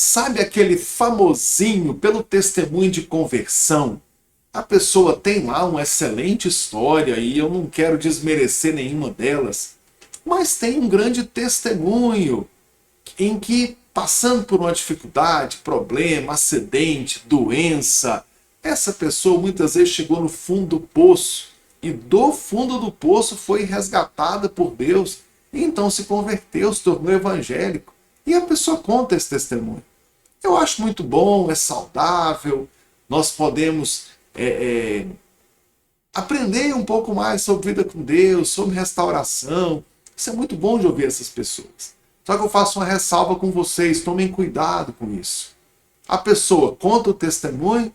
Sabe aquele famosinho pelo testemunho de conversão? A pessoa tem lá uma excelente história e eu não quero desmerecer nenhuma delas, mas tem um grande testemunho em que, passando por uma dificuldade, problema, acidente, doença, essa pessoa muitas vezes chegou no fundo do poço e do fundo do poço foi resgatada por Deus e então se converteu, se tornou evangélico. E a pessoa conta esse testemunho. Eu acho muito bom, é saudável, nós podemos aprender um pouco mais sobre vida com Deus, sobre restauração. Isso é muito bom de ouvir essas pessoas. Só que eu faço uma ressalva com vocês, tomem cuidado com isso. A pessoa conta o testemunho,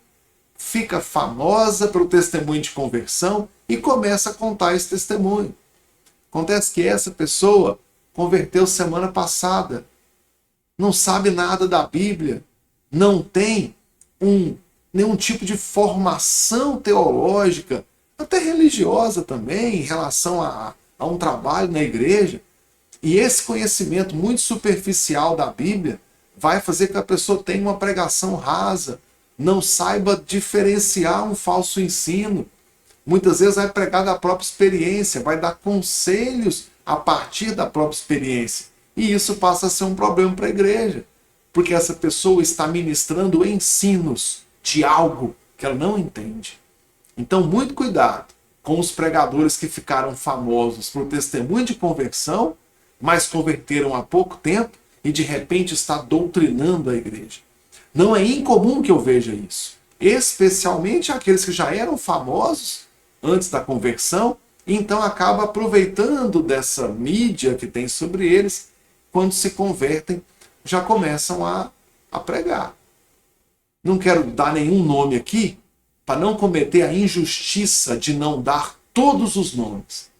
fica famosa pelo testemunho de conversão e começa a contar esse testemunho. Acontece que essa pessoa converteu semana passada, não sabe nada da Bíblia, não tem nenhum tipo de formação teológica, até religiosa também, em relação a um trabalho na igreja. E esse conhecimento muito superficial da Bíblia vai fazer com que a pessoa tenha uma pregação rasa, não saiba diferenciar um falso ensino. Muitas vezes vai pregar da própria experiência, vai dar conselhos a partir da própria experiência. E isso passa a ser um problema para a igreja, porque essa pessoa está ministrando ensinos de algo que ela não entende. Então, muito cuidado com os pregadores que ficaram famosos por testemunho de conversão, mas converteram há pouco tempo e de repente está doutrinando a igreja. Não é incomum que eu veja isso, especialmente aqueles que já eram famosos antes da conversão, e então acaba aproveitando dessa mídia que tem sobre eles, quando se convertem, já começam a pregar. Não quero dar nenhum nome aqui, para não cometer a injustiça de não dar todos os nomes.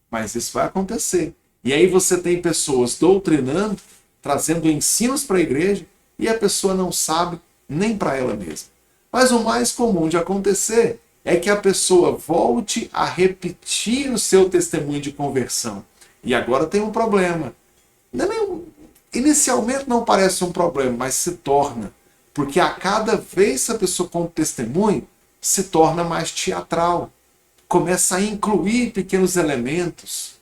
Mas isso vai acontecer. E aí você tem pessoas doutrinando, trazendo ensinos para a igreja, e a pessoa não sabe nem para ela mesma. Mas o mais comum de acontecer é que a pessoa volte a repetir o seu testemunho de conversão. E agora tem um problema. Inicialmente não parece um problema, mas se torna. Porque a cada vez que a pessoa conta o testemunho, se torna mais teatral. Começa a incluir pequenos elementos.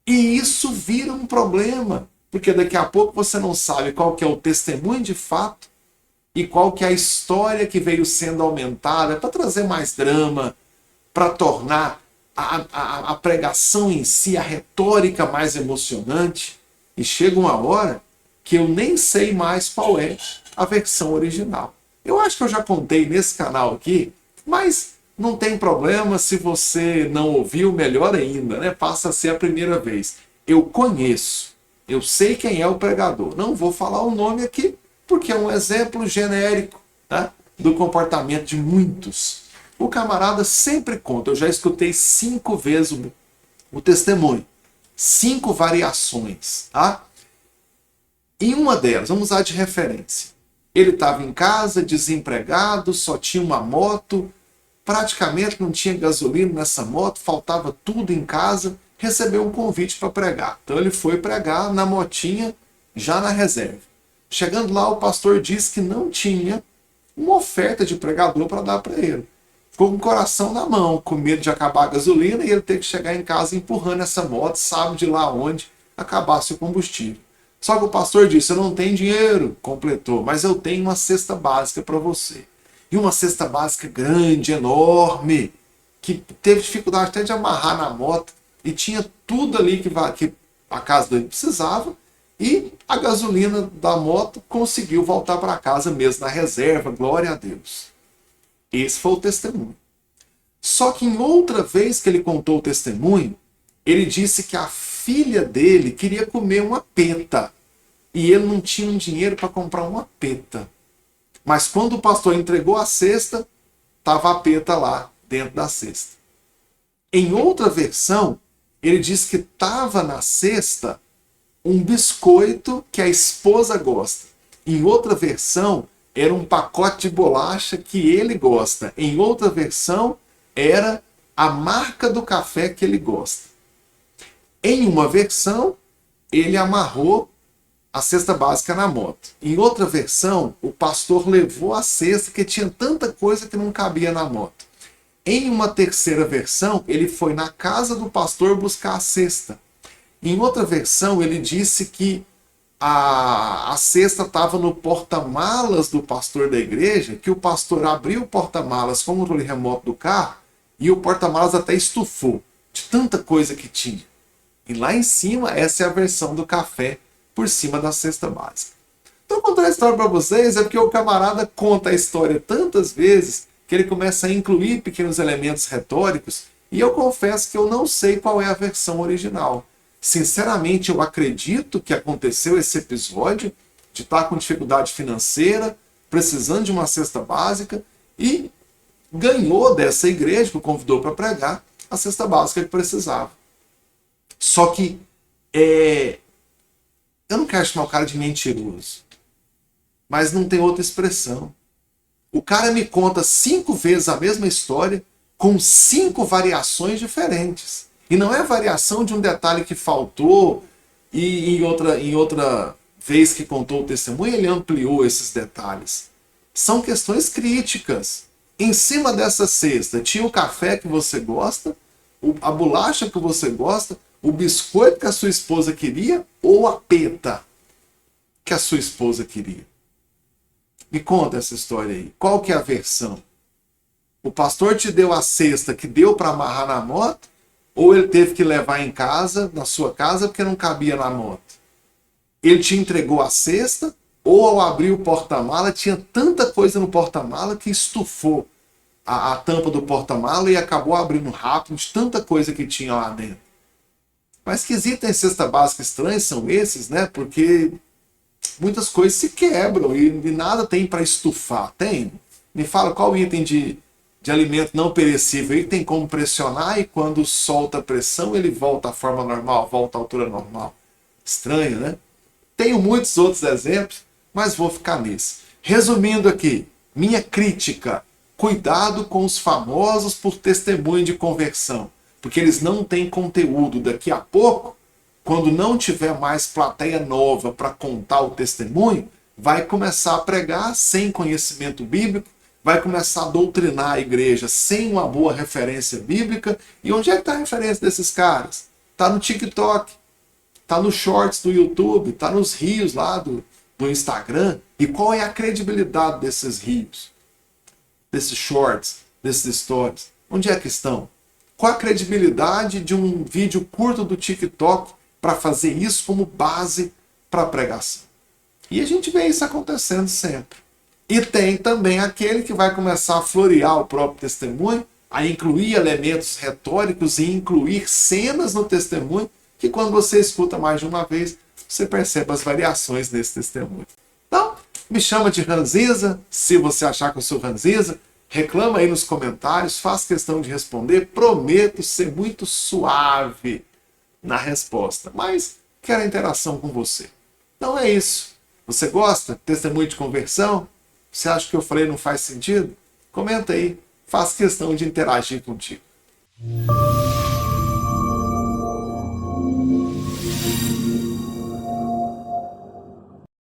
E isso vira um problema. Porque daqui a pouco você não sabe qual que é o testemunho de fato e qual que é a história que veio sendo aumentada para trazer mais drama, para tornar a pregação em si, a retórica mais emocionante. E chega uma hora que eu nem sei mais qual é a versão original. Eu acho que eu já contei nesse canal aqui, mas não tem problema se você não ouviu, melhor ainda, né? Passa a ser a primeira vez. Eu conheço, eu sei quem é o pregador. Não vou falar o nome aqui, porque é um exemplo genérico, tá? Do comportamento de muitos. O camarada sempre conta, eu já escutei 5 vezes o testemunho. 5 variações, tá? Em uma delas, vamos usar de referência. Ele estava em casa, desempregado, só tinha uma moto, praticamente não tinha gasolina nessa moto, faltava tudo em casa, recebeu um convite para pregar. Então ele foi pregar na motinha, já na reserva. Chegando lá, o pastor disse que não tinha uma oferta de pregador para dar para ele. Ficou com o coração na mão, com medo de acabar a gasolina e ele ter que chegar em casa empurrando essa moto, sabe de lá onde acabasse o combustível. Só que o pastor disse, eu não tenho dinheiro, completou, mas eu tenho uma cesta básica para você. E uma cesta básica grande, enorme, que teve dificuldade até de amarrar na moto, e tinha tudo ali que a casa dele precisava, e a gasolina da moto conseguiu voltar para casa mesmo, na reserva, glória a Deus. Esse foi o testemunho. Só que em outra vez que ele contou o testemunho, ele disse que a filha dele queria comer uma peta. E ele não tinha um dinheiro para comprar uma peta. Mas quando o pastor entregou a cesta, estava a peta lá dentro da cesta. Em outra versão, ele diz que estava na cesta um biscoito que a esposa gosta. Em outra versão, era um pacote de bolacha que ele gosta. Em outra versão, era a marca do café que ele gosta. Em uma versão, ele amarrou a cesta básica na moto. Em outra versão, o pastor levou a cesta, que tinha tanta coisa que não cabia na moto. Em uma terceira versão, ele foi na casa do pastor buscar a cesta. Em outra versão, ele disse que a cesta estava no porta-malas do pastor da igreja, que o pastor abriu o porta-malas com o controle remoto do carro e o porta-malas até estufou, de tanta coisa que tinha. E lá em cima, essa é a versão do café por cima da cesta básica. Estou contando a história para vocês é porque o camarada conta a história tantas vezes que ele começa a incluir pequenos elementos retóricos e eu confesso que eu não sei qual é a versão original. Sinceramente, eu acredito que aconteceu esse episódio de estar com dificuldade financeira, precisando de uma cesta básica e ganhou dessa igreja que o convidou para pregar a cesta básica que precisava. Só que eu não quero chamar o cara de mentiroso, mas não tem outra expressão. O cara me conta 5 vezes a mesma história com 5 variações diferentes. E não é variação de um detalhe que faltou e em outra vez que contou o testemunho ele ampliou esses detalhes. São questões críticas. Em cima dessa cesta tinha o café que você gosta, a bolacha que você gosta, o biscoito que a sua esposa queria ou a peta que a sua esposa queria. Me conta essa história aí. Qual que é a versão? O pastor te deu a cesta que deu para amarrar na moto? Ou ele teve que levar em casa, na sua casa, porque não cabia na moto? Ele te entregou a cesta? Ou ao abrir o porta-mala, tinha tanta coisa no porta-mala que estufou a tampa do porta-mala e acabou abrindo rápido de tanta coisa que tinha lá dentro? Mas que itens de cesta básica estranhos são esses, né? Porque muitas coisas se quebram e nada tem para estufar. Tem? Me fala qual item de alimento não perecível aí tem como pressionar e quando solta a pressão ele volta à forma normal, volta à altura normal. Estranho, né? Tenho muitos outros exemplos, mas vou ficar nesse. Resumindo aqui, minha crítica: cuidado com os famosos por testemunho de conversão, porque eles não têm conteúdo. Daqui a pouco, quando não tiver mais plateia nova para contar o testemunho, vai começar a pregar sem conhecimento bíblico, vai começar a doutrinar a igreja sem uma boa referência bíblica. E onde é que está a referência desses caras? Está no TikTok, está nos shorts do YouTube, está nos rios lá do Instagram. E qual é a credibilidade desses rios, desses shorts, desses stories? Onde é que estão? Qual a credibilidade de um vídeo curto do TikTok para fazer isso como base para a pregação? E a gente vê isso acontecendo sempre. E tem também aquele que vai começar a florear o próprio testemunho, a incluir elementos retóricos e incluir cenas no testemunho, que quando você escuta mais de uma vez, você percebe as variações nesse testemunho. Então, me chama de ranzinza, se você achar que eu sou ranzinza, reclama aí nos comentários, faz questão de responder, prometo ser muito suave na resposta, mas quero a interação com você. Então é isso. Você gosta? Testemunho de conversão? Você acha que eu falei não faz sentido? Comenta aí, faço questão de interagir contigo.